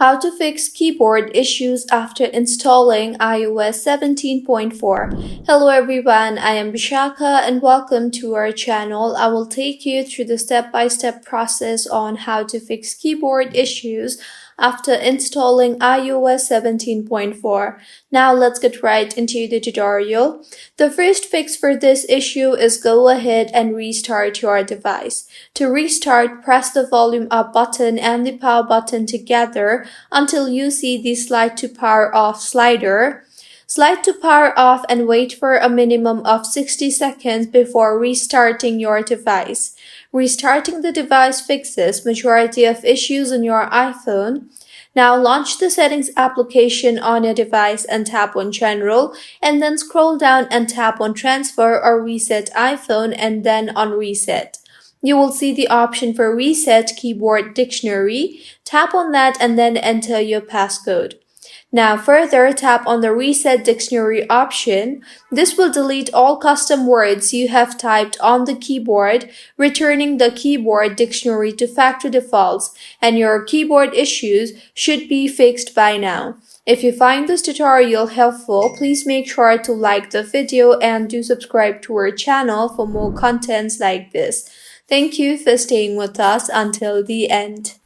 How to fix keyboard issues after installing iOS 17.4. Hello everyone, I am Bishaka and welcome to our channel. I will take you through the step-by-step process on how to fix keyboard issues after installing iOS 17.4. Now let's get right into the tutorial. The first fix for this issue is go ahead and restart your device. To restart, press the volume up button and the power button together until you see the slide to power off slider. Slide to power off and wait for a minimum of 60 seconds before restarting your device. Restarting the device fixes majority of issues on your iPhone. Now launch the settings application on your device and tap on General, and then scroll down and tap on Transfer or Reset iPhone and then on Reset. You will see the option for Reset Keyboard Dictionary. Tap on that and then enter your passcode. Now further, tap on the Reset Dictionary option. This will delete all custom words you have typed on the keyboard, returning the keyboard dictionary to factory defaults, and your keyboard issues should be fixed by now. If you find this tutorial helpful, please make sure to like the video and do subscribe to our channel for more contents like this. Thank you for staying with us until the end.